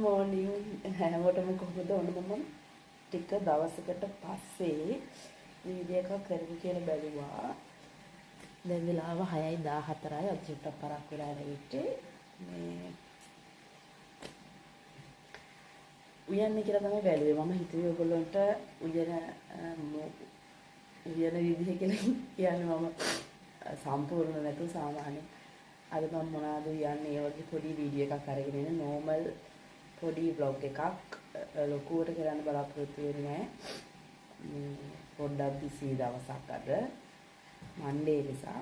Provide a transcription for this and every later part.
Morning හැමෝටම කොහොමද ඔන්න මම ටික දවසකට පස්සේ වීඩියෝ එකක් කරමු කියලා බැලුවා. දැන් වෙලාව 6:14යි. අද චුට්ටක් පරක් වෙලා ඉන්නේ. මේ උයන්නේ කියලා තමයි බැලුවේ. මම හිතුවේ ඔයගොල්ලන්ට උයන විදිහ කියලා කියන්නේ මම සම්පූර්ණ නැතුව සාමාන්‍ය. අද මම මොනවද උයන්නේ ඒ වගේ පොඩි වීඩියෝ එකක් අරගෙන ඉන්නේ. නෝමල් පොඩි vlog එකක්. ලොකුවට කරන්න බලාපොරොත්තු වෙන්නේ නැහැ. පොඩ්ඩක් බිසි දවසක් අද. මන්ඩේ නිසා.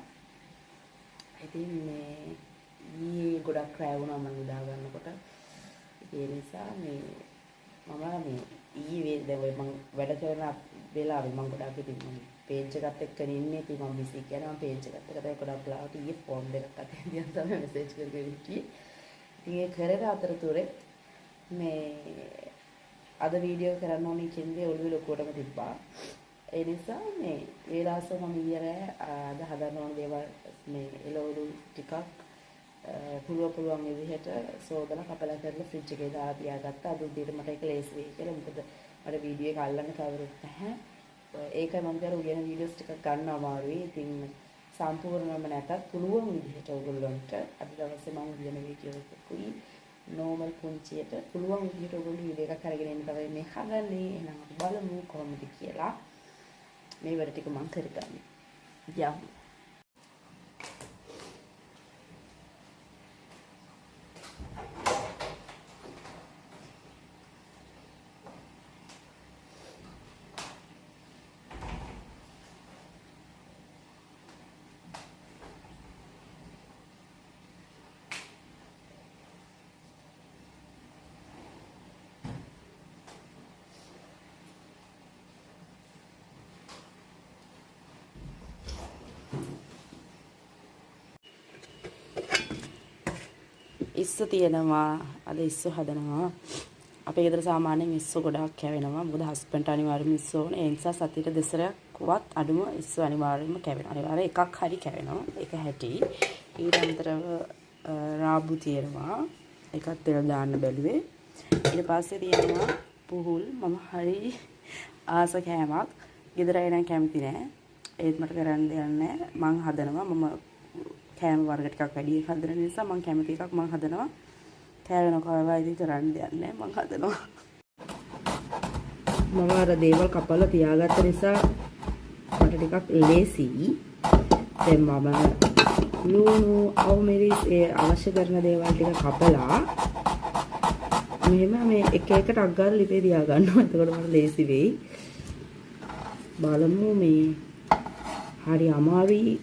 ඉතින් මේ ඊයේ ගොඩක් රැ වුණා මම නිදා ගන්නකොට. ඒ නිසා මම ඊයේ දැන් මම වැඩ කරන වෙලාවේ මම ගොඩක් ඉතින් මම පේජ් එකත් එක්ක ඉන්නේ. ඉතින් මම බිසි කියනවා පේජ් එකත් එක්ක තමයි ගොඩක් වෙලාවට ඊයේ ෆෝන් දෙකක් අතේ දිහා තමයි මෙසේජ් කරගෙන ඉන්නේ. ඉතින් ඒ කරන අතරතුරේ අද වීඩියෝ කරන්න ඕනේ කියන්නේ ඔළුවේ ලොකුවටම තිබ්බා. ඒ නිසා වේලාස මම ඊයේ අද හදන්න ඕන දේවල් එළවලු ටිකක් පුළුවන් විදිහට සෝදලා කපලා කරලා ෆ්‍රිජ් එකේ දාලා තියාගත්තා. අද උදේට මට ඒක ලේසි වෙයි කියලා. මොකද මට වීඩියෝ එක අල්ලන්න කවුරුත් නැහැ. ඒකයි මම කර උයන වීඩියෝස් ටිකක් ගන්න අමාරුයි. ඉතින් සම්පූර්ණයෙන්ම නැතත් පුළුවන් විදිහට ඔයගොල්ලන්ට අද දවසේ මම උයන වීඩියෝ එකකුයි නෝමල් පුංචියට පුළුවන් විදිහට ඔයගොල්ලෝ වීඩියෝ එකක් අරගෙන ඉන්න තමයි මේ හදන්නේ. එහෙනම් අපි බලමු කොහොමද කියලා. මේ වැඩ ටික මම කරගන්නේ. යමු. ඉස්සු තියෙනවා. අද ඉස්සු හදනවා. අපේ ගෙදර සාමාන්‍යයෙන් ඉස්සු ගොඩක් කැවෙනවා. මොකද හස්බන්ඩ් අනිවාර්යයෙන්ම ඉස්සු ඕනේ. ඒ නිසා සතියට දෙසරක්වත් අඩුම ඉස්සු අනිවාර්යයෙන්ම කැවෙනවා. අනිවාර්යයෙන් එකක් හරි කැවෙනවා. ඒක හැටි. ඊට අමතරව රාබු තියෙනවා. එකක් තෙල් දාන්න බැලුවේ. ඊට පස්සේ තියෙනවා පුහුල්. මම හරි ආස කෑමක්. ගෙදර අය නම් කැමති නෑ. ඒත් මට කරන්න දෙයක් නෑ. මං හදනවා. මම කෑම වර්ග ටිකක් වැඩි හදන නිසා මම කැමති එකක් මම හදනවා. කෑවෙනවා ඉතින් කරන්න දෙයක් නැහැ. මම හදනවා. මම අර දේවල් කපලා තියාගත්ත නිසා මට ටිකක් ලේසි. දැන් මම ලුණු අවුමිරිස් ඒ අවශ්‍ය කරන දේවල් ටික කපලා මෙහෙම මේ එක එක ටක් ගාලා ලිපේ තියා ගන්නවා. එතකොට මට ලේසි වෙයි. බලමු හරි අමාරුයි.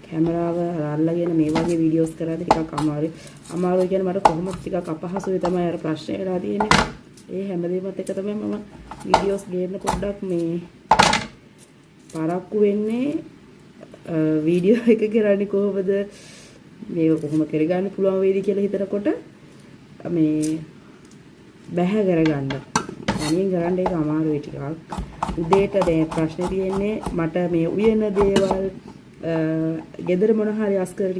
කැමරාව අල්ලගෙන මේ වගේ වීඩියෝස් කරද්දී ටිකක් අමාරුයි. අමාරුයි කියන්නේ මට කොහොමද ටිකක් අපහසුයි තමයි අර ප්‍රශ්නේ වෙලා තියෙන්නේ. ඒ හැමදේමත් එක තමයි මම වීඩියෝස් ගේන්න පොඩ්ඩක් පරක්කු වෙන්නේ. වීඩියෝ එක කරන්නේ කොහොමද මේක කොහොම කරගන්න පුළුවන් වේද කියලා හිතනකොට බැහැ කරගන්න. තනියෙන් කරන්න ඒක අමාරුයි ටිකක්. උදේට දැන් ප්‍රශ්නේ තියෙන්නේ මට මේ උයන දේවල් ගෙදර මොන හරි අස්කරට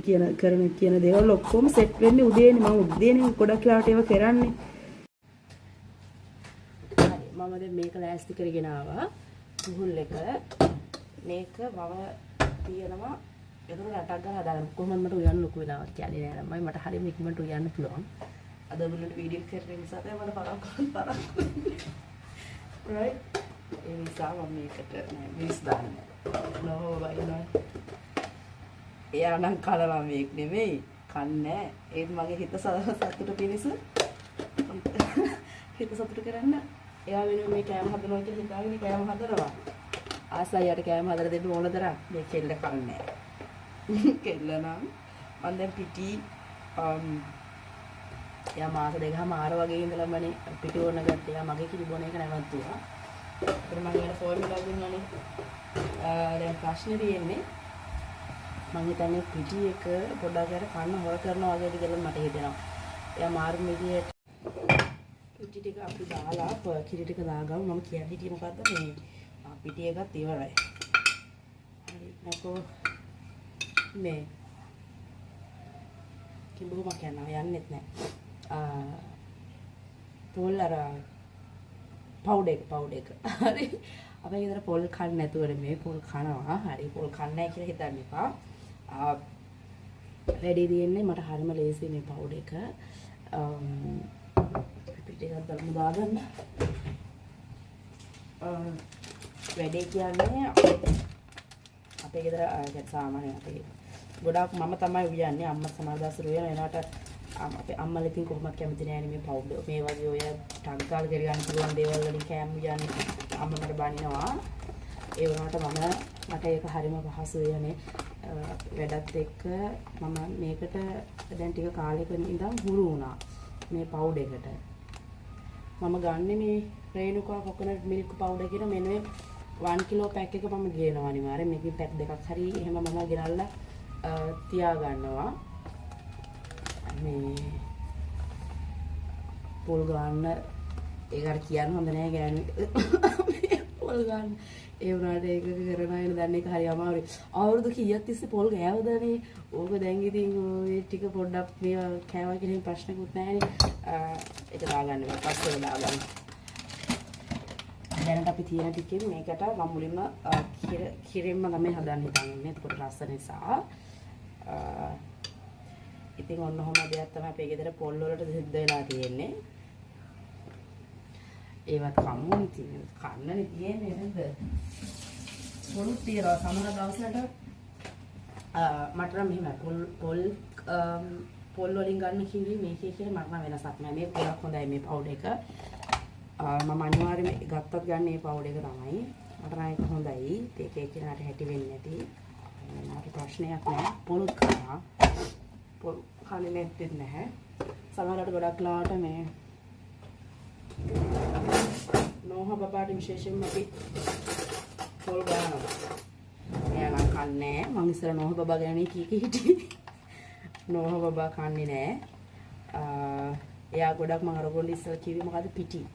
කියන දේවල් ඔක්කොම සෙට් වෙන්නේ උදේනේ. මම උදේනේ ගොඩක් වෙලාවට ඒවා කරන්නේ. හරි මම දැන් මේක ලෑස්ති කරගෙන ආවා. පුහුල් එක මේක වව තියෙනවා. ඒක රටක් ගාලා හදාගන්න. කොහොමද මට උයන්න ලොකු වෙලාවක් කියන්නේ නෑ ළමයි. මට හරියම ඉක්මනට උයන්න පුළුවන්. අද ඔයගොල්ලන්ට වීඩියෝ කරන නිසා තමයි මට පරක්කු right. ඒ නිසා මම මේකට මිස් දාන්නේ. නෝ වයින්නවා. එයා නම් කලවා මේක නෙමෙයි. කන්නේ. ඒත් මගේ හිත සතුට පිණිස හිත සතුට කරන්න එයා වෙනුවෙන් මේ කෑම හදනවා කියලා හිතාගෙන කෑම හදනවා. ආසයියට කෑම හදලා දෙන්න ඕන තරම් මේ කෙල්ල කන්නේ. කෙල්ල නම් මම දැන් පිටි එයා මාස දෙකමාර වගේ ඉඳලාමනේ පිටි ඕන ගත්තා. එයා මගේ කිරි බොන එක නැවතුවා. ඒත් මම ඊට ෆෝන් එකක් දුන්නානේ. දැන් ප්‍රශ්නේ තියෙන්නේ මම හිතන්නේ පිටි එක පොඩ්ඩක් අර කන්න හොර කරනවා වගේ කියලා මට හිතෙනවා. එයා මාරු විදියට පිටි ටික අපි දාලා කිරි ටික දාගමු. මම කියන්නේ හිටියේ මොකද්ද පිටි එකත් ඉවරයි. හරි නැකෝ කිඹුමක් යනවා යන්නෙත් නැහැ. පොල් අර පවුඩර් එක. හරි. අපේ ගෙදර පොල් කන්නේ නැතුවනේ මේ පොල් කනවා. හරි පොල් කන්නේ නැහැ කියලා හිතන්න එපා. වැඩි දෙන්නේ මට හරිම ලේසි මේ පවුඩර් එක. පිටියක් දාලා දාගන්න. වැඩේ කියන්නේ අපේ ගෙදර සාමාන්‍ය අපේ ගොඩාක් මම තමයි උයන්නේ අම්මා සමාදාසර උයන එනකට අපේ අම්මලා ඉතින් කොහොමද කැමති නෑනේ මේ පවුඩර් මේ වගේ ඔය ටග් ගාලා කර ගන්න පුළුවන් දේවල් වලින් කෑම උයන්නේ අම්මා මට බනිනවා ඒ වුණාට මට ඒක හරිම පහසුයිනේ වැඩත් එක්ක මම මේකට දැන් ටික කාලයක ඉඳන් හුරු වුණා මේ පවුඩර් එකට මම ගන්න මේ රේණුකා කොකනට් මිල්ක් පවුඩර් කියන මෙන්න මේ 1 කිලෝ පැක් එක මම ගේනවා අනිවාර්යෙන් මේකේ පැක් දෙකක් හරි එහෙම මම ගෙනල්ලා තියා ගන්නවා මේ පොල් ගන්න ඒකට කියන්න හොඳ නෑ ගෑනු පොල් ගන්න ඒ වුණාට ඒක කරන අය දන්නේ ඒක හරි අමාරුයි අවුරුදු කීයක් තිස්සේ පොල් ගෑවදනේ ඕක දැන් ඉතින් ඔය ටික පොඩ්ඩක් මේ කෑවා කියන ප්‍රශ්නකුත් නෑනේ ඒක දාගන්න පස්සේ දාගන්න දැනට අපි තියෙන ටිකෙන් මේකට මම මුලින්ම කිරෙන්ම තමයි හදන්න හිතන්නේ. එතකොට රස නිසා ඉතින් ඔන්න ඔහොම දෙයක් තමයි අපේ ගෙදර පොල් වලට සිද්ධ වෙලා තියෙන්නේ. ඒවත් කම්මුන් තියෙන කන්නනේ තියෙන්නේ නේද? පොල් තියලා සමහර දවස්වලට මට නම් මෙහෙම පොල් වලින් ගන්න කිරි මේකේ කියලා මට නම් වෙනසක් නැහැ. මේ ගොඩක් හොඳයි මේ පවුඩර් එක. මම අනිවාර්යයෙන්ම ගත්තත් ගන්න මේ පවුඩර් එක තමයි. මට නම් ඒක හොඳයි. ඒක එක්කෙනාට හැටි වෙන්නේ නැති. මට ප්‍රශ්නයක් නැහැ. පොල් කනවා. පොල් කන්නේ නැත්තේ නැහැ. සමහරවිට ගොඩක් ලාට මේ නෝහ බබාට විශේෂයෙන්ම අපි පොල් ගන්නවා. එයා නම් කන්නේ නැහැ. මම ඉස්සර නෝහ බබා ගැන කී හිටියේ. නෝහ බබා කන්නේ නැහැ. එයා ගොඩක් මම අරගොල්ලෝ ඉස්සර කිව්වේ මොකද පිටි.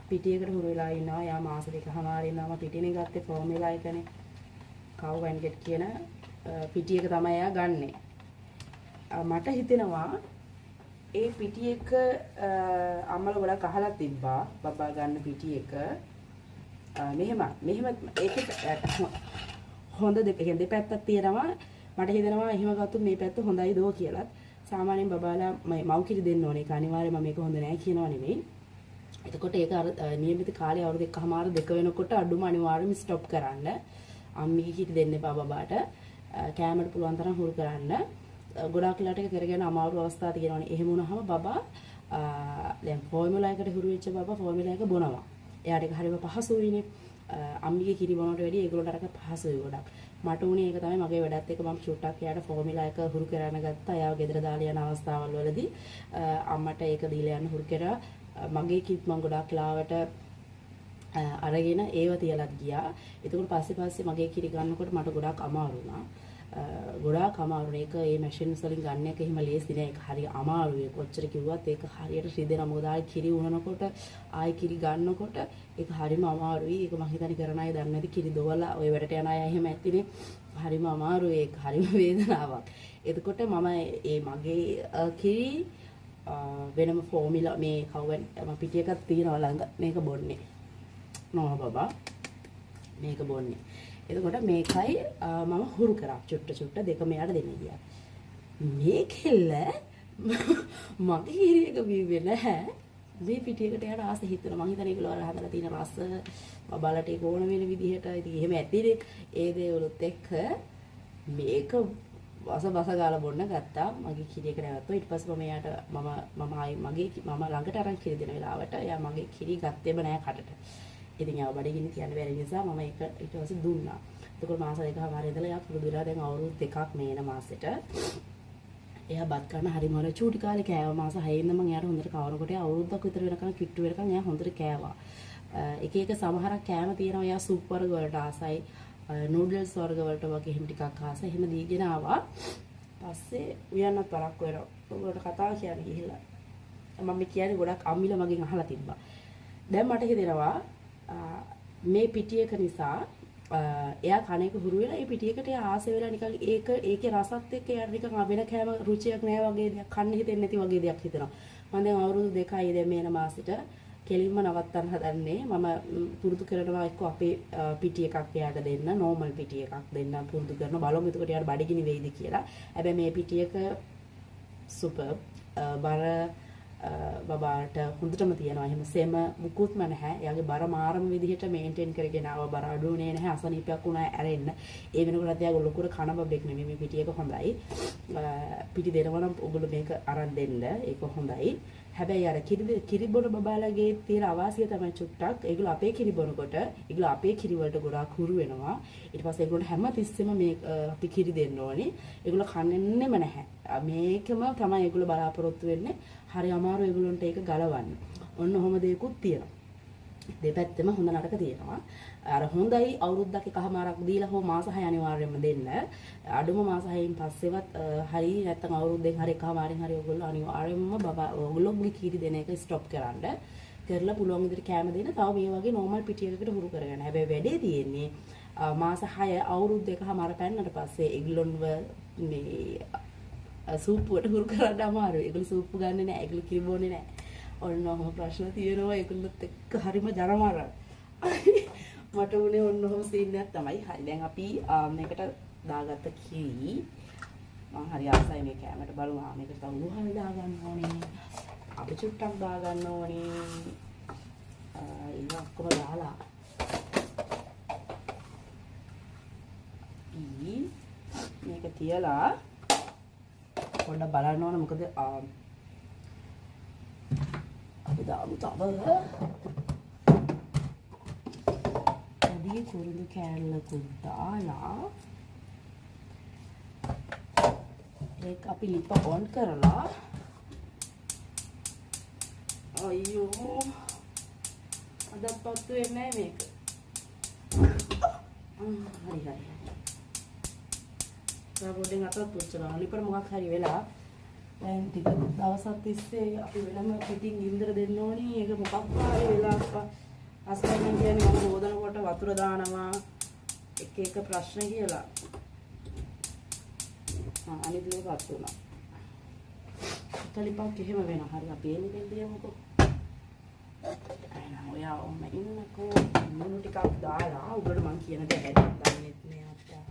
පිටියකට හුරු වෙලා ඉන්නවා. යා මාස දෙකමාර ඉන්නවා. මම පිටිනේ ගත්තේ ෆෝමියුලා එකනේ. කව් වැන්ගෙට් කියන පිටියක තමයි එයා ගන්නෙ. මට හිතෙනවා ඒ පිටි එක අම්මලා ගොඩක් අහලා තිබ්බා. බබා ගන්න පිටි එක. මෙහෙම ඒක හොඳ දෙපැත්තක් තියෙනවා. මට හිතෙනවා එහෙම ගත්තොත් මේ පැත්ත හොඳයි දෝ කියලා. සාමාන්‍යයෙන් බබාලා මව් කිරි දෙන්න ඕනේ. ඒක අනිවාර්යයෙන්ම මේක හොඳ නෑ කියනවා නෙමෙයි. එතකොට ඒක අර නියමිත කාලේ අවුරුදු 1කමාර 2 වෙනකොට අඩුම අනිවාර්යයෙන්ම ස්ටොප් කරන්න. අම්මිගේ කිරි දෙන්න එපා බබාට. කෑමට පුළුවන් තරම් හුරු කරන්න. ගොඩාක් වෙලාට ඒක කරගෙන අමාරු අවස්ථා තියෙනවානේ. එහෙම වුණාම බබා දැන් ෆෝමියුලා එකට හුරු වෙච්ච බබා ෆෝමියුලා එක බොනවා. එයාට ඒක හරිම පහසුයිනේ. අම්මිගේ කිරි බොනවට වැඩිය ඒගොල්ලන්ට අරක පහසුයි ගොඩක්. මට උනේ ඒක තමයි මගේ වැඩත් එක්ක මම ෂුට්ටක් එයාට ෆෝමියුලා එක හුරු කරගෙන ගත්තා. එයාව ගෙදර දාලා යන අවස්ථාවල් වලදී අම්මට ඒක දීලා යන්න හුරු කරා. මගේ කිත් මම ගොඩක් ලාවට අරගෙන ඒව තියලත් ගියා. එතකොට පස්සේ මගේ කිරි ගන්නකොට මට ගොඩක් අමාරු වුණා. ගොඩාක් අමාරුනේ. ඒක මේ මැෂින්ස් වලින් ගන්න එක එහෙම ලේසි නෑ. ඒක හරි අමාරුයි. කොච්චර කිව්වත් ඒක හරියට රිදෙනවා. මොකද ආයි කිරි උනනකොට ආයි කිරි ගන්නකොට ඒක හරිම අමාරුයි. ඒක මම හිතන්නේ කරන අය දන්නේ නැති කිරි දොවලා ඔය වැඩට යන අය එහෙම ඇතිනේ. හරිම අමාරුයි. ඒක හරිම වේදනාවක්. එතකොට මම මගේ කිරි වෙනම ෆෝමියුලා මේ කවුවෙන් මම පිටි එකක් තියනවා ළඟ මේක බොන්නේ නෝහ බබා මේක බොන්නේ එතකොට මේකයි මම හුරු කරා චුට්ට දෙකම යාට දෙන්න ගියා මේකෙල්ල මගේ කිරියක බීවේ නැහැ මේ පිටියකට යාට ආස හිතෙනවා මං හිතන්නේ ඒගොල්ලෝ අර හදලා තියෙන රස බබාලට ඒක ඕන වෙන විදිහට ඉතින් එහෙම ඇතිනේ ඒ දේවලුත් එක්ක මේක බස ගාලා බොන්න ගත්තා මගේ කිරියක නැවතුවා ඊට පස්සේ මම එයාට මම ළඟට අරන් කිරි දෙන වෙලාවට එයා මගේ කිරි ගත්තේම නෑ කටට ඉතින් ආව බඩගිනි තියන්න බැරි නිසා මම ඒක ඊට පස්සේ දුන්නා එතකොට මාස දෙකමාර ඉඳලා එයා පුරුදු වෙලා දැන් අවුරුදු 2ක් මේන මාසෙට එයා බත් ගන්න හරිම හොර චූටි කාලේ කෑවා මාස 6 ඉඳන් මම එයාට හොඳට කවරකොට අවුරුද්දක් විතර වෙනකන් කිට්ටු වෙනකන් එයා හොඳට කෑවා එක සමහරක් කෑම තියෙනවා එයා සුප් වර්ග වලට ආසයි නූඩල්ස් වර්ග වලට වගේ එහෙම ටිකක් ආසයි එහෙම දීගෙන ආවා පස්සේ උයන්නත් වරක් වෙනවා ඔයගොල්ලෝ කතා කියන්නේ ගිහිල්ලා මම කියන්නේ ගොඩක් අම්මිලා මගෙන් අහලා තිබ්බා දැන් මට හිතෙනවා මේ පිටියක නිසා එයා කණේක හුරු වෙලා ඒ පිටියකට ආස වෙලා නිකන් ඒකේ රසත් එක්ක එයාට නිකන් වෙන කෑම රුචියක් නැහැ වගේ දෙයක් කන්න හිතෙන්නේ නැති වගේ දෙයක් හිතෙනවා මම දැන් අවුරුදු 2යි දැන් මේන මාසෙට කෙලින්ම නවත්තන්න හදන්නේ. මම පුරුදු කරනවා එක්ක අපේ පිටි එකක් එයාට දෙන්න, normal පිටි එකක් දෙන්න පුරුදු කරන බලමු එතකොට එයාට බඩගිනි වෙයිද කියලා. හැබැයි මේ පිටි එක සුපර් බර බබාට හොඳටම තියෙනවා. එහෙම සෙම මුකුත්ම නැහැ. එයාගේ බර මාරම විදිහට මේන්ටේන් කරගෙන ආව බර අඩුුනේ නැහැ. අසනීපයක් වුණා ඇරෙන්න. ඒ වෙනකොට එයාගේ ලොකුර කන බබෙක් නෙමෙයි. මේ පිටි එක හොඳයි. පිටි දෙනවා නම් ඔයගොල්ලෝ මේක අරන් දෙන්න. ඒක හොඳයි. හැබැයි අර කිරිබොන බබාලගේ තියෙන අවාසිය තමයි චුට්ටක්. ඒගොල්ලෝ අපේ කිරිබොනකොට ඒගොල්ලෝ අපේ කිරි වලට ගොඩාක් හුරු වෙනවා. ඊට පස්සේ ඒගොල්ලෝ හැම තිස්සෙම මේ අපි කිරි දෙන්න ඕනේ. ඒගොල්ලෝ කන්නේම නැහැ. මේකම තමයි ඒගොල්ලෝ බලාපොරොත්තු වෙන්නේ. හරි අමාරු ඒගොල්ලන්ට ඒක ගලවන්න. ඔන්න ඔහොම දෙයක්ත් තියෙනවා. දෙපැත්තෙම හොඳ නරක තියෙනවා. අර හොඳයි අවුරුද්දක් එකමාරක් දීලා හෝ මාස 6 අනිවාර්යයෙන්ම දෙන්න. අඩුම මාස 6න් පස්සෙවත් හරි නැත්නම් අවුරුද්දෙන් හරි එකමාරෙන් හරි ඔයගොල්ලෝ අනිවාර්යයෙන්ම බබා ඔයගොල්ලෝගේ කීරි දෙන එක ස්ටොප් කරන්න. කරලා පුළුවන් විදිහට කැම දෙන්න. තව මේ වගේ normal පිටියකට හුරු කරගන්න. හැබැයි වැඩේ තියෙන්නේ මාස 6 අවුරුද්ද එකමාර පැන්නට පස්සේ ඒගොල්ලොන්ව මේ සූප් වලට හුරු කරන්න අමාරුයි. ඒගොල්ලෝ සූප් ගන්නෙ නැහැ. ඒගොල්ලෝ කිරි බොන්නේ නැහැ. ඔන්න ඔහොම ප්‍රශ්න තියෙනවා. ඒගොල්ලොත් එක්ක හරිම ජනමාරයි. මට උනේ ඔන්න ඔහොම සීන් එකක් තමයි. හරි දැන් අපි මේකට දාගත්ත කිරි මම හරි ආසයි මේ කැමරට බලමු. මේකට තව උණු හරි දාගන්න ඕනේ. අපි චුට්ටක් දාගන්න ඕනේ. ඒක ඔක්කොම දාලා මේක තියලා පොඩ්ඩක් බලන්න ඕන. මොකද අපි දාමු තව කුරුදු කෑල්ලකුත් දාලා ඒක අපි ලිප ඔන් කරලා අයියෝ අදත් පත්තු වෙන්නේ නැහැ මේක. හරි හරි. සාබෝඩෙන් අතත් පුච්චනවා. ලිපර මොකක් හරි වෙලා දැන් ටික දවසක් තිස්සේ අපි වෙනම පිටින් ගින්දර දෙන්න ඕනේ. ඒක මොකක් හරි වෙලා අස්පෙන් කියන්නේ මම හොදනකොට වතුර දානවා එක එක ප්‍රශ්න කියලා. අනිත් ලෝකත් වුණා. කලිපක් එහෙම වෙනවා. හරි අපි එන්නේ දෙන්නකො. අයිනෝ ඔයා ඔන්න ඉන්නකෝ. මුණු ටිකක් දාලා උඩට මං කියන දේ හැදෙන්න දන්නේ නෑ අත්තා.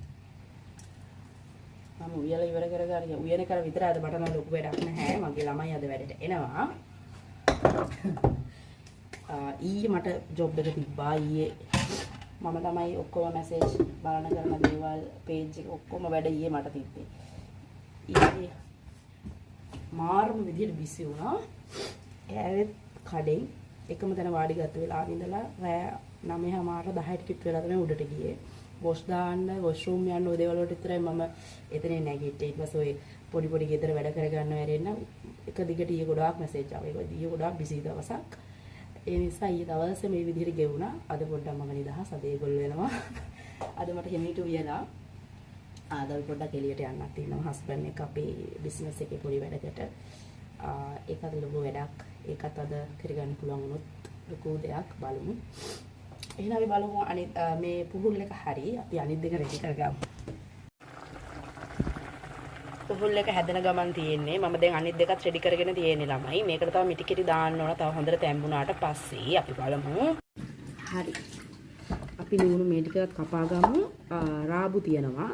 මම උයලා ඉවර කරගන්න. උයන කර විතරයි අද බටන ලොකු වැඩක් නැහැ. මගේ ළමයි අද වැඩට එනවා. ඊයේ මට ජොබ් එක තිබ්බා. ඊයේ මම තමයි ඔක්කොම මැසේජ් බලන කරන දේවල් පේජ් එක ඔක්කොම වැඩ ඊයේ මට තිබ්බේ. ඊයේ මාර්ම විදියට බිසි වුණා. ඇවිත් කඩෙන් එකම තැන වාඩි ගත්ත වෙලාව ඉඳලා රෑ 9:00 10ට පිට වෙලා තමයි උඩට ගියේ. වොෂ් දාන්න, වොෂ්රූම් යන්න ඔය දේවල් වලට විතරයි මම එතනින් නැගිට්ටේ. ඊට පස්සේ ඔය පොඩි පොඩි ගෙදර වැඩ කරගන්න වැරෙන්න එක දිගට ඊයේ ගොඩාක් මැසේජ් ආවා. ඒක ඊයේ ගොඩාක් බිසි දවසක්. ඒ නිසා ඊයේ දවසේ මේ විදිහට ගෙවුණා. අද පොඩ්ඩක් මම නිදහස්. අද ඒගොල්ලෝ වෙනවා. අද මට හිමීට උයලා අද පොඩ්ඩක් එළියට යන්නත් තියෙනවා. හස්බන්ඩ් එක අපේ බිස්නස් එකේ පොඩි වැඩකට. ඒකත් ලොකු වැඩක්. ඒකත් අද කරගන්න පුළුවන් වුණොත් ලොකු දෙයක් බලමු. එහෙනම් අපි බලමු අනිත් මේ පුහුල් එක හරි. අපි අනිත් දෙක රෙඩි කරගමු. පුහුල් එක හැදෙන ගමන් තියෙන්නේ. මම දැන් අනිත් දෙකත් රෙඩි කරගෙන තියෙන්නේ ළමයි. මේකට තව මිටි කිරි දාන්න ඕන. තව හොඳට තැම්බුණාට පස්සේ අපි බලමු. හරි. අපි ලුණු මේ ටිකත් කපා ගමු. රාබු තියෙනවා.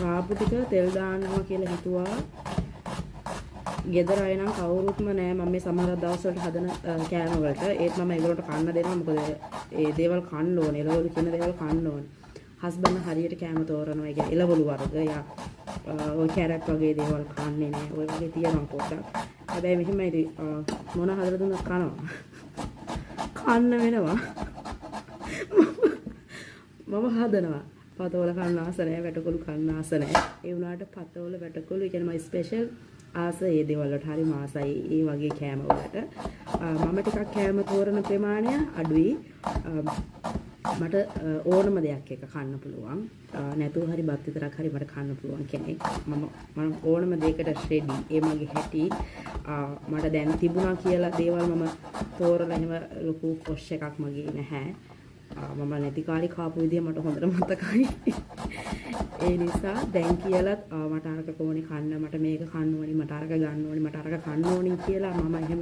රාබු ටික තෙල් දාන්නවා කියලා හිතුවා. ගෙදර අය නම් කවුරුත්ම නෑ. මම මේ සමහර දවස්වලට හදන කෑම වලට ඒත් මම ඒගොල්ලන්ට කන්න දෙනවා. මොකද ඒ දේවල් කන්න ඕනේ. එළවලු කියන දේවල් කන්න ඕනේ. හස්බන්ඩ් හරියට කෑම තෝරනවා. ඒ කියන්නේ එළවලු වර්ග යා ඔය කැරට් වගේ දේවල් කන්නේ නෑ. ඔය වගේ තියෙනවා පොඩ්ඩක්. හැබැයි මෙහෙමයි මොන හදලා දුන්නත් කනවා. කන්න වෙනවා. මම හදනවා. පතවල කන්න ආස නෑ. වැටකොළු කන්න ආස නෑ. ඒ වුණාට පතවල වැටකොළු කියන්නේ මයි ස්පෙෂල් ආස ඒ දේවල් වලට හරි මාසයි. ඒ වගේ කෑම වලට මම ටිකක් කෑම තෝරන ප්‍රමාණය අඩුයි. මට ඕනම දෙයක් එක කන්න පුළුවන්. නැතුව හරි බත් විතරක් හරි මට කන්න පුළුවන් කෙනෙක්. මම ඕනම දෙයකට රෙඩි. ඒ මගේ හැටි. මට දැන් තිබුණා කියලා දේවල් මම තෝරලා එහෙම ලොකු කොෂ් එකක් මගේ නැහැ. මම නැති කාලේ කාපු විදිය මට හොඳට මතකයි. ඒ නිසා දැන් කියලත් මට අරක කොහොනේ කන්න මට මේක කන්න ඕනි මට අරක ගන්න ඕනි මට අරක කන්න ඕනි කියලා මම එහෙම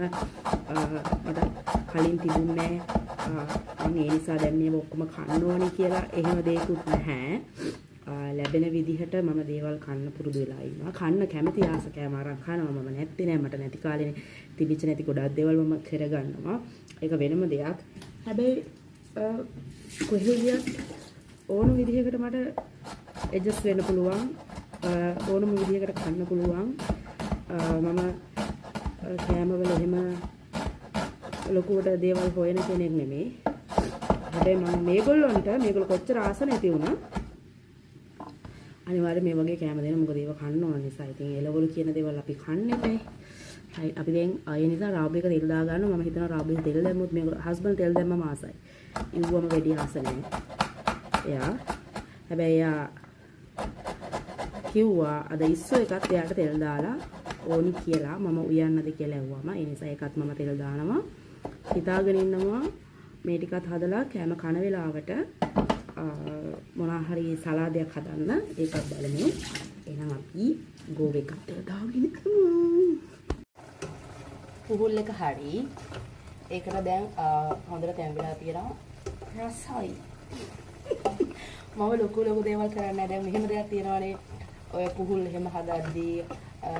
මට කලින් තිබුණේ නැහැ. ඒ නිසා දැන් මේව ඔක්කොම කන්න ඕනි කියලා එහෙම දෙයක්වත් නැහැ. ලැබෙන විදිහට මම දේවල් කන්න පුරුදු වෙලා ඉන්නවා. කන්න කැමති ආස කෑම අරන් කනවා මම නැත්තේ නෑ මට නැති කාලේනේ තිබිච්ච නැති ගොඩක් දේවල් මම කරගන්නවා. ඒක වෙනම දෙයක්. හැබැයි කොහේ ගියත් ඕන විදිහකට මට ඇඩ්ජස්ට් වෙන්න පුළුවන්. ඕනම විදිහකට කන්න පුළුවන්. මම කෑමවල එහෙම ලොකුවට දේවල් හොයන කෙනෙක් නෙමෙයි. හැබැයි මම මේගොල්ලෝ කොච්චර ආස නැති වුණා අනිවාර්යයෙන් මේ වගේ කෑම දෙන්න මොකද ඒව කන්න ඕන නිසා. ඉතින් එළවලු කියන දේවල් අපි කන්නේ නැහැ. හරි අපි දැන් ඒ නිසා රාබ් එක තෙල් දා ගන්නවා. මම හිතනවා රාබ් එක තෙල් දැම්මොත් මේ හස්බන්ඩ් තෙල් දැම්මම ආසයි. ඉව්වම වැඩි ආස නැහැ. එයා හැබැයි එයා කිව්වා අද ඉස්සෝ එකත් එයාට තෙල් දාලා ඕනි කියලා මම උයන්නද කියලා ඇහුවම ඒ නිසා ඒකත් මම තෙල් දානවා. හිතාගෙන ඉන්නවා මේ ටිකත් හදලා කෑම කන වෙලාවට මොනවා හරි සලාදයක් හදන්න ඒකත් බලමු. එහෙනම් අපි ගෝව එකක් දාගෙන කරමු. පුහුල් එක හරි. ඒකට දැන් හොඳට තැම්බිලා තියෙනවා. රසයි. මම ලොකු දේවල් කරන්නේ නැහැ. දැන් මෙහෙම දෙයක් තියෙනවානේ. ඔය පුහුල් එහෙම හදද්දී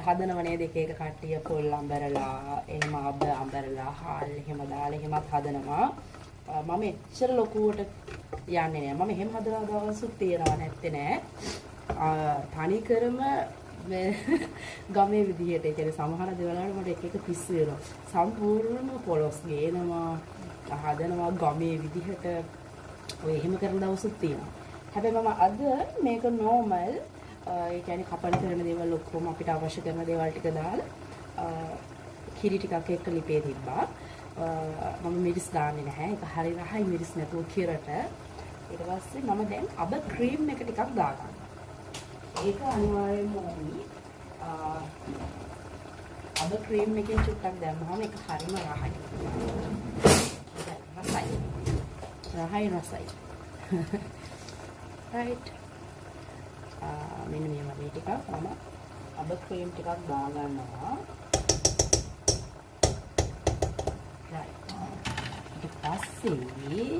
හදනවනේ දෙක එක කට්ටිය පොල් අඹරලා එහෙම අඹරලා හාල් එහෙම දාලා එහෙමත් හදනවා. මම එච්චර ලොකුවට යන්නේ නෑ. මම එහෙම හදලා දවසුත් තියනවා නැත්තේ නෑ. තනි කරම ගමේ විදිහට ඒ කියන්නේ සමහර දේවල් වල මට එක එක පිස්සු වෙනවා. සම්පූර්ණම පොලොස් ගේනවා හදනවා ගමේ විදිහට ඔය එහෙම කරන දවසුත් තියෙනවා. හැබැයි මම අද මේක නෝමල් ඒ කියන්නේ කපන කරන දේවල් ඔක්කොම අපිට අවශ්‍ය කරන දේවල් ටික දාලා කිරි ටිකක් එක්ක ලිපේ තිබ්බා. මම මිරිස් දාන්නේ නැහැ. ඒක හරි රහයි මිරිස් නැතුව කිරට. ඊට පස්සේ මම දැන් අබ ක්‍රීම් එක ටිකක් දාගන්නවා. ඒක අනිවාර්යයෙන්ම ඕනි. අබ ක්‍රීම් එකෙන් චුට්ටක් දැම්මහම ඒක හරිම රහයි. රසයි. right. මෙන්න මේ වගේ ටිකක් මම අබ ක්‍රීම් ටිකක් දාගන්නවා. ඊට පස්සේ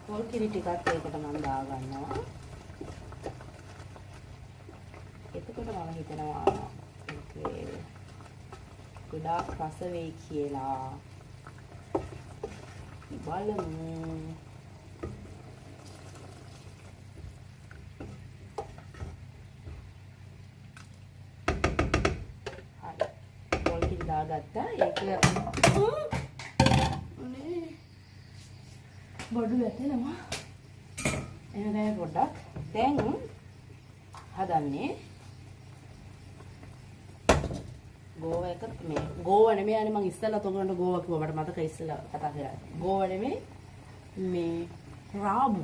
පොල් කිරි ටිකක් ඒකට මම දාගන්නවා. එතකොට මම හිතනවා ඒක ගොඩාක් රස වෙයි කියලා. බලමු. දාගත්තා. ඒක බොඩු වැටෙනවා. එහෙනම් පොඩ්ඩක් දැන් හදන්නේ ගෝව එක මේ ගෝව නෙමෙයි අනේ මං ඉස්සෙල්ලා තෝරන ගෝව කිව්වා මට මතක ඉස්සෙල්ලා කතා කරා. ගෝව නෙමෙයි මේ රාබු.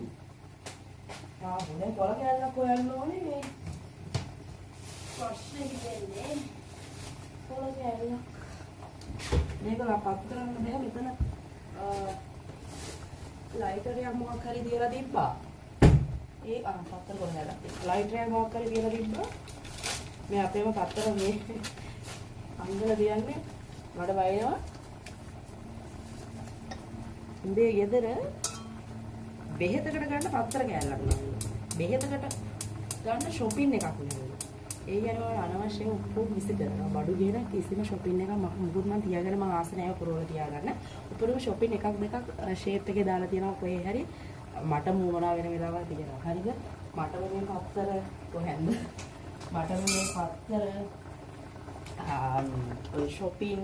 දැන් පොළ කෑල්ලක් හොයන්න ඕනේ මේ ප්‍රශ්නේ ඉන්නේ. පොළ කෑල්ලක් මේක ලපත් කරන්න බෑ. මෙතන ලයිටරයක් මොකක් හරි දියලා තිබ්බා. ඒ පත්තර කොහෙද? ලයිටරයක් මොකක් හරි දියලා තිබ්බා. මේ අපේම පත්තර මේ අංගල දියන්නේ මඩ වයනවා. උඹේ ගෙදර බෙහෙතකට ගන්න පත්තර කෑල්ලක් නෙවෙයි. බෙහෙතකට ගන්න shopping එකක් නෙවෙයි. ඒ කියන්නේ අනවශ්‍යව උප්පු විසි කරනවා. බඩු ගේන කිසිම shopping එකක් මොකුත් මම තියාගෙන මම ආස නැහැ පුරවල තියාගන්න. උපරිම shopping එකක් දෙකක් shape එකේ දාලා තියෙනවා කොහේ හරි. මට මූමනා වෙන වෙලාවල් තියෙනවා. හරිද? මට මේ පත්තර කොහෙන්ද? මට මේ පත්තර ඔය shopping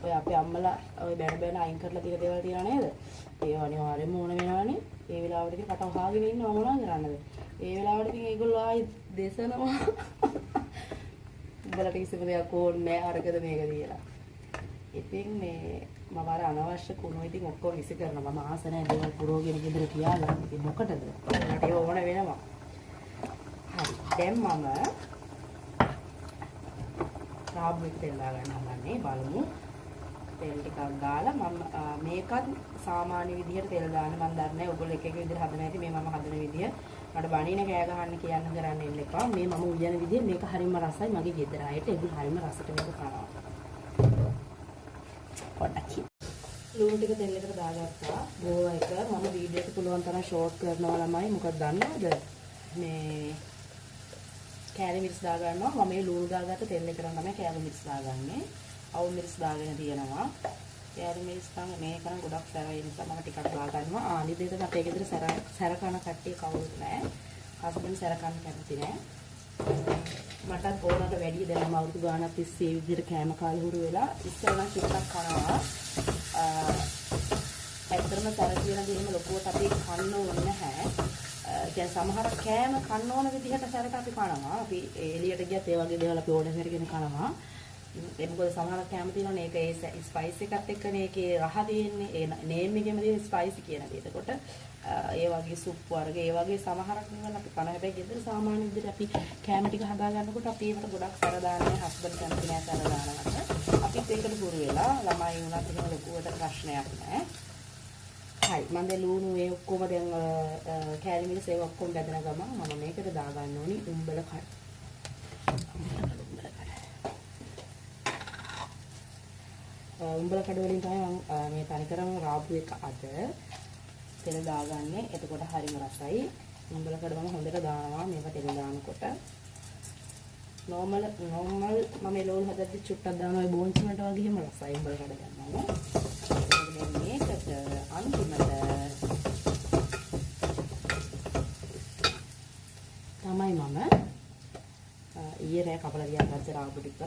ඔය අපේ අම්මලා ඔය බැන අයින් කරලා තියෙන දේවල් තියනවා නේද? ඒව අනිවාර්යයෙන්ම ඕන වෙනවනේ. ඒ වෙලාවට ඉතින් කට වහගෙන ඉන්නව මොනවා කරන්නද? ඒ වෙලාවට ඉතින් ඒගොල්ලෝ ආයි දේශනවා. උඹලට කිසිම දෙයක් ඕනේ නැහැ අරකද මේක කියලා. ඉතින් මේ මම අර අනවශ්‍ය කුණු ඉතින් ඔක්කොම විසි කරනවා. මම ආස නැහැ දේවල් පුරවගෙන ගෙදර තියාගන්න. ඉතින් මොකටද? මට ඒව ඕන වෙනවා. හරි. දැන් මම රාබ් එක තෙල්ලා ගන්නවා බලමු. තෙල් ටිකක් දාලා මම මේකත් සාමාන්‍ය විදිහට තෙල් දාන්න මම දන්නේ ඔයගොල්ලෝ එක එක විදිහට හදන හැටි මේ මම හදන විදිහ මට බණින කෑ ගහන්න කියන්න කරන්න එන්න එපා මේ මම උයන විදිහ මේක හරිම රසයි මගේ ගෙදර අයට ඒක හරිම රසට මේක කරනවා පොඩ්ඩක් ලුණු ටික තෙල් එකට දාගත්තා ගෝවා එක මම වීඩියෝ එක පුළුවන් තරම් ෂෝට් කරනවා ළමයි මොකද දන්නවද මේ කෑලි මිරිස් දා ගන්නවා මම මේ ලුණු දාගත්ත තෙල් එකට තමයි කෑලි මිරිස් දාගන්නේ අවු මිරිස් දාගෙන තියෙනවා කෑලි මිරිස් නම් මේ කරන් ගොඩක් සැරයි නිසා මම ටිකක් දා ගන්නවා අනිත් දෙයට අපේ ගෙදර සැර කන කට්ටිය කවුරුත් නැහැ හස්බන්ඩ් සැර කන්න කැමති නැහැ මටත් ඕනට වැඩි දැන් මම අවුරුදු ගාණක් තිස්සේ මේ විදිහට කෑම කාලේ හුරු වෙලා ඉස්සෙල්ලා චුට්ටක් කනවා ඇත්තටම සැර කියන දේ එහෙම ලොකුවට අපි කන්න ඕනේ නැහැ දැන් සමහර කෑම කන්න ඕන විදිහට සැරට අපි කනවා. අපි එළියට ගියත් ඒ වගේ දේවල් අපි ඕඩර් කරගෙන කනවා. ඒක මොකද සමහර කෑම තියෙනවනේ ඒක ඒ ස්පයිස් එකත් එක්කනේ ඒකේ රහ තියෙන්නේ. ඒ නේම් එකේම තියෙන ස්පයිසි කියන දේ. එතකොට ඒ වගේ සුප් වර්ග ඒ වගේ සමහරක් නිකන් අපි කන හැබැයි ගෙදර සාමාන්‍ය විදිහට අපි කෑම ටික හදා ගන්නකොට අපි ඒකට ගොඩක් සැර දාන්නේ හස්බන්ඩ් කැමති නෑ සැර දානකට. අපිත් ඒකට හුරු වෙලා ළමයි වුණත් එහෙම ලොකුවට ප්‍රශ්නයක් නෑ. හරි මම දැන් ලුණු ඒ ඔක්කොම දැන් කෑලි මිරිස් ඒ ඔක්කොම බෙදන ගමන් මම මේකට දා ගන්න ඕනි උඹල කඩ. උඹල කඩ වලින් තමයි මම මේ තනිකරම රාබු එක අද තෙල් දාගන්නේ. එතකොට හරිම රසයි. උඹල කඩ මම හොඳට දානවා මේක තෙල් දානකොට. නෝමල් මම එළවලු හදද්දි චුට්ටක් දානවා ඒ බෝන්ස් වලට වගේ එහෙම රසයි උඹල කඩ ගන්නවා. මේකට අන්තිමට තමයි මම ඊයේ රෑ කපලා තියාගත්ත රාබු ටික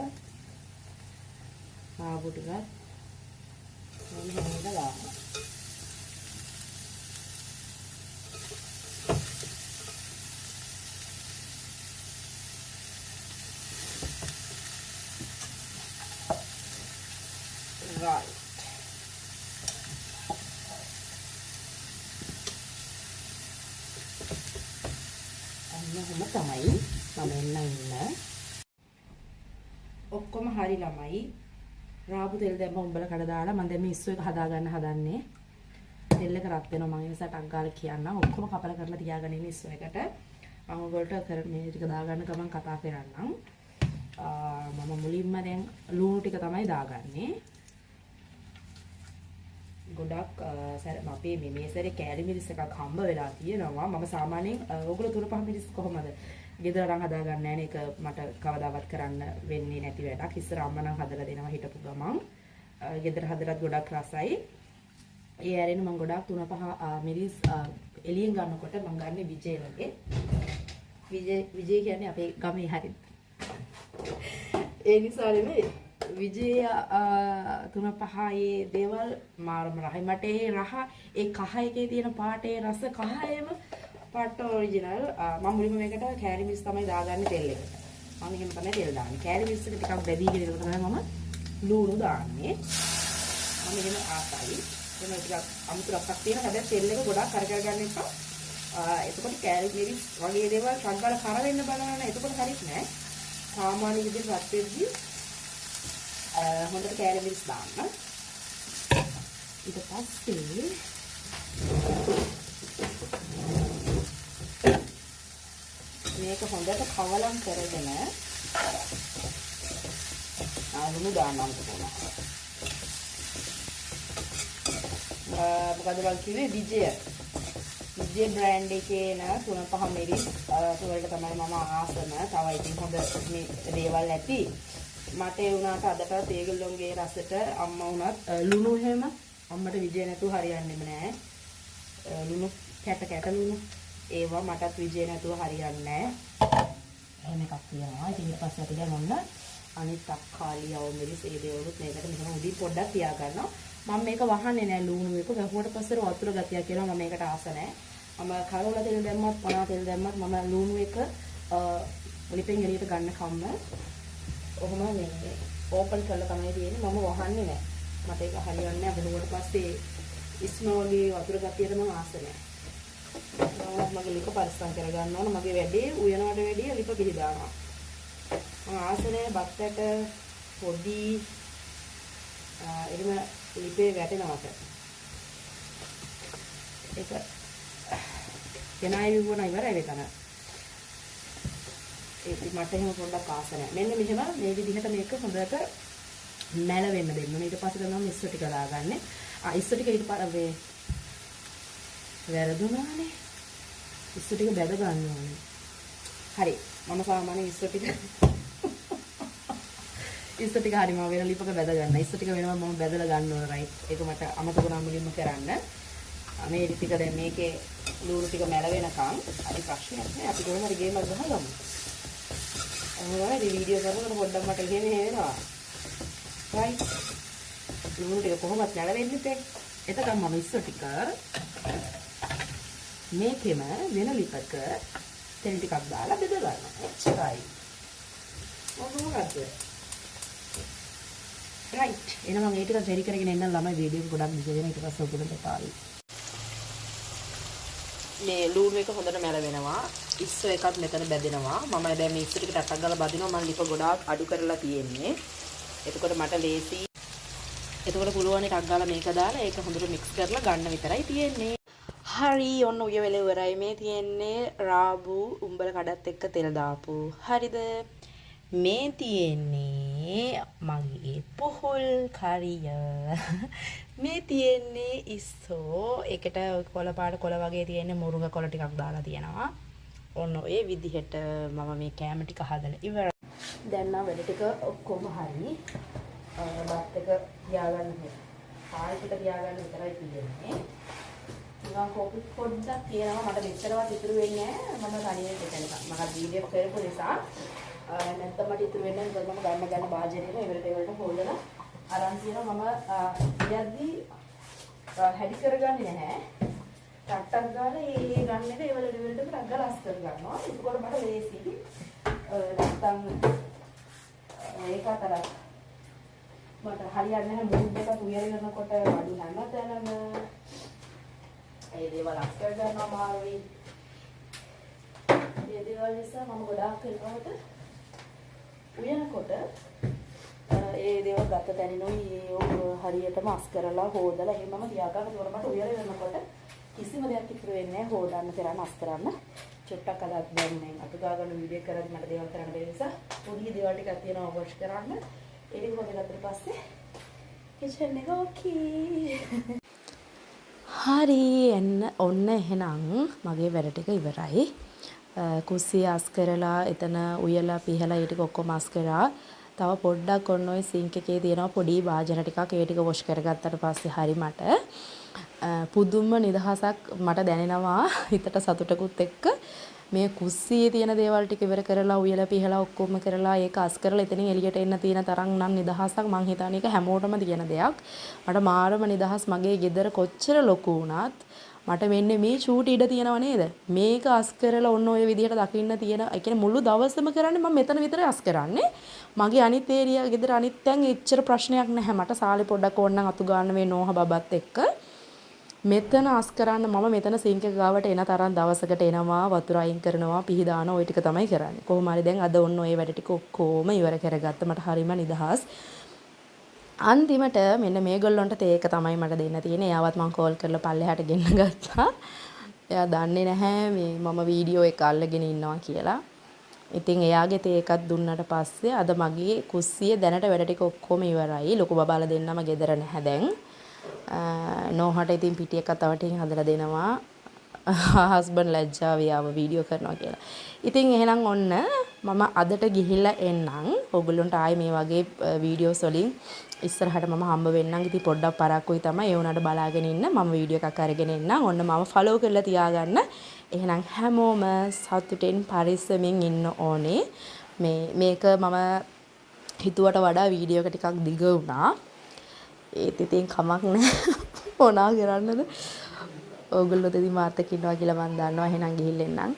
මම හැමෝම දානවා. right එහෙම තමයි මම එන්න ඔක්කොම හරි ළමයි රාබු තෙල් දැම්ම උඹල කඩ දාලා මම දැන් මේ ඉස්සෝ එක හදා ගන්න හදන්නේ තෙල් එක රත් වෙනවා මම ඒ නිසා ටක් ගාලා කියන්නම් ඔක්කොම කපලා කරලා තියාගෙන ඉන්න ඉස්සෝ එකට මම ඔයගොල්ලන්ට මේ ටික දා ගන්න ගමන් කතා කරන්නම් මම මුලින්ම දැන් ලුණු ටික තමයි දාගන්නේ ගොඩක් අපේ මේ සැරේ කෑලි මිරිස් එකක් හම්බ වෙලා තියෙනවා මම සාමාන්‍යයෙන් ඔයගොල්ලෝ තුන පහ මිරිස් කොහමද ගෙදර නම් හදා ගන්න නැහැ නේ ඒක මට කවදාවත් කරන්න වෙන්නේ නැති වැඩක් ඉස්සර අම්මා නම් හදලා දෙනවා හිටපු ගමන් ගෙදර හදලත් ගොඩක් රසයි ඒ ඇරෙන මම ගොඩක් තුන පහ මිරිස් එළියෙන් ගන්නකොට මම ගන්නේ විජේලගේ විජේ කියන්නේ අපේ ගමේ හරියට ඒ නිසා නෙමෙයි විජය තුන පහේ දේවල් මාරම රහයි මට ඒ රහ ඒ කහ එකේ තියෙන පාටේ රස කහයම පාට ඔරිජිනල් මම මුලින්ම මේකට කෑලි මිරිස් තමයි දාගන්නේ තෙල් එකට මම එහෙම තමයි තෙල් දාන්නේ කෑලි මිරිස් එක ටිකක් බැදීගෙන ඉන්නකොට තමයි මම ලුණු දාන්නේ මම එහෙම ආසයි එතන ටිකක් අමුතු රසක් තියෙන හැබැයි තෙල් එක ගොඩක් කර ගන්න එපා එතකොට කෑලි මිරිස් වගේ දේවල් සංගල කර වෙන්න බලන්න එතකොට හරිත් නෑ සාමාන්‍ය විදිහට රත් වෙද්දී හොඳට කෑලි මිරිස් දාන්න. ඊට පස්සේ මේක හොඳට කවලම් කරගෙන ලුණු දාන්න ඕන. මොකද මම කිව්වේ විජය බ්‍රෑන්ඩ් එකේ න 3-5 මිරිස් වලට තමයි මම ආසම. තව ඉතින් හොඳ මේ දේවල් ඇති. මට ඒ වුණාට අදටත් ඒගොල්ලෝගේ රසට අම්මා වුණත් ලුණු හැම අම්මට විජය නැතුව හරියන්නේම නැහැ. ලුණු කැට ලුණු ඒවා මටත් විජය නැතුව හරියන්නේ නැහැ. එහෙම එකක් තියෙනවා. ඉතින් ඊට පස්සේ අපි දැන් ඔන්න අනිත් තක්කාලි යව මිරිස් ඒ දේවලුත් මේකට මෙතන උඩින් පොඩ්ඩක් තියා ගන්නවා. මම මේක වහන්නේ නැහැ ලුණු එක. වැහුවට පස්සේ වතුර ගතියක් කියලා මම මේකට ආස නැහැ. මම කලවල තෙල් දැම්මත් පනා තෙල් දැම්මත් මම ලුණු එක ලිපෙන් එළියට ගන්න කම්ම ඔහොම මේ ඕපන් කරලා තමයි තියෙන්නේ මම වහන්නේ නැහැ මට ඒක හරියන්නේ නැහැ බොහොමකට පස්සේ ඉස්මෝලි වතුර ගතියට මම ආස නැහැ මගේ ලිප පරිස්සම් කර ගන්න ඕන මගේ වැඩේ උයනවට වැඩිය ලිප පිළිදානවා මම ආස නැහැ බත්තට පොඩි එරිම ලිපේ වැටෙනවට ඒක ගෙනාවි වුණා ඉවරයි වෙතන. ඒක මට එහෙම පොඩ්ඩක් ආස නැහැ. මෙන්න මෙහෙම මේ විදිහට මේක හොඳට මැල වෙන්න දෙන්න. ඊට පස්සේ තමයි ඉස්සු ටික දාගන්නේ. ඉස්සු ටික ඊට පස්සේ වැරදුනානේ. ඉස්සු ටික බැද ගන්න ඕනේ. හරි. මම සාමාන්‍යයෙන් ඉස්සු ටික හරිම වෙන ලිපක බැද ගන්න. ඉස්සු ටික වෙනවා මම බැදලා ගන්න ඕන රයිට්. ඒක මට අමතක වුණා මුලින්ම කරන්න. මේ ටික දැන් මේකේ ලුණු ටික මැල වෙනකන් හරි ප්‍රශ්නයක් නෑ. අපි කොහොම හරි ගේමක් ගහගමු. ඔයාලා වීඩියෝ කරනකොට පොඩ්ඩක් මට ගෙම හේනවා. රයිට්. ලුණු ටික කොහොමද මැල වෙන්නේ තේ? එතකන් මම ඉස්සු ටික මේකෙම වෙන ලිපක තෙල් ටිකක් දාලා බෙද ගන්නවා. එච්චරයි. මොකද? රයිට්. එහෙනම් මම ඒ ටික රෙඩි කරගෙන එන්න ළමයි වීඩියෝ එක ගොඩක් දිග වෙන ඊට පස්සේ ඔයගොල්ලෝ දෙපාරයි. මේ ලුණු එක හොඳට මැල වෙනවා. ඉස්සු එකත් මෙතන බැදෙනවා. මම දැන් මේ ඉස්සු ටික ටක්ක් ගාලා බදිනවා. මම ලිප ගොඩාක් අඩු කරලා තියෙන්නේ. එතකොට මට ලේසි. එතකොට පුළුවන් එකක් ගාලා මේක දාලා ඒක හොඳට මික්ස් කරලා ගන්න විතරයි තියෙන්නේ. හරි ඔන්න උය වෙලේ ඉවරයි. මේ තියෙන්නේ රාබු උඹල කඩත් එක්ක තෙල් දාපු. හරිද? මේ තියෙන්නේ මගේ පුහුල් කරිය. මේ තියෙන්නේ ඉස්සෝ. ඒකට කොළ පාට කොළ වගේ තියෙන මුරුඟ කොළ ටිකක් දාලා තියෙනවා. ඔන්න ඔය විදිහට මම මේ කෑම ටික හදලා ඉවරයි. දැන් නම් වැඩ ටික ඔක්කොම හරි. බත් එක තියාගන්න ඕනේ. පාල් ටික තියාගන්න විතරයි තියෙන්නේ. මම කෝපි පොඩ්ඩක් තියනවා. මට මෙච්චරවත් ඉතුරු වෙන්නේ නැහැ. මම තනියෙන් දෙකක්. මම වීඩියෝ කරපු නිසා නැත්නම් මට ඉතුරු වෙන්නේ නැහැ. මොකද මම ගන්න භාජනයක ඒවලට හොල්ලලා අරන් තියෙනවා. මම යද්දී හැඩි කරගන්නේ නැහැ. ටට්ටක් ගාලා ඒ ගන්නේද ඒවලට රග්ගලස් කර ගන්නවා. ඒකකොට මට ලේසි. නැත්නම් ඒක අතර මට හරියන්නේ නැහැ. මුල් දෙක උයර වෙනකොට වඩු හැමතැනම ඒ දේවල් අස්කර ගන්නවා මාරුයි. ඒ දේවල් නිසා මම ගොඩාක් කරනකොට උයනකොට ඒ දේවල් ගත දැනෙනොයි හරියටම අස් කරලා හොදලා එහෙමම තියාගන්න. ඒකට මට උයර වෙනකොට කිසිම දෙයක් ඉතුරු වෙන්නේ නැහැ. හොදන්න කරන්න අස් කරන්න. චුට්ටක් අදත් දැන් මම අතු ගාගෙන වීඩියෝ කරද්දි මට දේවල් කරන්න බැරි නිසා පොඩි දේවල් ටිකක් තියෙනවා වොෂ් කරන්න. ඒක හොදගත්තට පස්සේ කිචන් එක ඕකේ. හරි ඔන්න එහෙනම් මගේ වැඩ ටික ඉවරයි. කුස්සිය අස් කරලා එතන උයලා පිහලා ඒ ටික ඔක්කොම අස් කරා. තව පොඩ්ඩක් ඔන්න ඔය සින්ක් එකේ තියෙනවා පොඩි භාජන ටිකක්. ඒ ටික වොෂ් කරගත්තට පස්සේ හරි මට පුදුම නිදහසක් මට දැනෙනවා හිතට සතුටකුත් එක්ක. මේ කුස්සියේ තියෙන දේවල් ටික ඉවර කරලා උයලා පිහලා ඔක්කොම කරලා ඒක අස් කරලා එතනින් එළියට එන්න තියෙන තරම් නම් නිදහසක් මං හිතන්නේ ඒක හැමෝටම තියෙන දෙයක්. මට මාරම නිදහස්. මගේ ගෙදර කොච්චර ලොකු වුණත් මට මෙන්න මේ චූටි ඉඩ තියෙනව නේද? මේක අස් කරලා ඔන්න ඔය විදිහට දකින්න තියෙන. ඒ කියන්නේ මුළු දවසම කරන්නේ මම මෙතන විතරයි අස් කරන්නේ. මගේ අනිත් ඒරියා ගෙදර අනිත් තැන් එච්චර ප්‍රශ්නයක් නැහැ. මට සාලේ පොඩ්ඩක් ඕනනම් අතු ගන්න මේ නෝහ බබත් එක්ක. මෙතන අස් කරන්න මම මෙතන සින්ක් එක ගාවට එන තරම් දවසකට එනවා වතුර අයින් කරනවා පිහි දානවා ওই ටික තමයි කරන්නේ. කොහොම හරි දැන් අද ඔන්න ඔය වැඩ ටික ඔක්කොම ඉවර කරගත්ත. මට හරිම නිදහස්. අන්තිමට මෙන්න මේගොල්ලන්ට තේක තමයි මට දෙන්න තියෙන්නේ. එයාවත් මම කෝල් කරලා පල්ලෙහාට ගෙන්න ගත්තා. එයා දන්නේ නැහැ මේ මම වීඩියෝ එක අල්ලගෙන ඉන්නවා කියලා. ඉතින් එයාගේ තේකත් දුන්නට පස්සේ අද මගේ කුස්සියේ දැනට වැඩ ටික ඔක්කොම ඉවරයි. ලොකු බබාලා දෙන්නම ගෙදර නැහැ දැන්. නෝහට ඉතින් පිටි එකක් තව ටිකක් හදලා දෙනවා. හස්බන්ඩ් ලැජ්ජාවේ ආව වීඩියෝ කරනවා කියලා. ඉතින් එහෙනම් ඔන්න මම අදට ගිහිල්ලා එන්නම්. ඔයගොල්ලන්ට ආයේ මේ වගේ වීඩියෝස් වලින් ඉස්සරහට මම හම්බ වෙන්නම්. ඉතින් පොඩ්ඩක් පරක්කුයි තමයි. ඒ උනාට බලාගෙන ඉන්න. මම වීඩියෝ එකක් අරගෙන එන්නම්. ඔන්න මම ෆලෝ කරලා තියාගන්න. එහෙනම් හැමෝම සතුටින් පරිස්සමින් ඉන්න ඕනේ. මේක මම හිතුවට වඩා වීඩියෝ එක ටිකක් දිග වුණා. ඒත් ඉතින් කමක් නැහැ. මොනා කරන්නද? ඕගොල්ලෝ දෙවි මාත් එක්ක ඉන්නවා කියලා මම දන්නවා. එහෙනම් ගිහින් එන්නම්.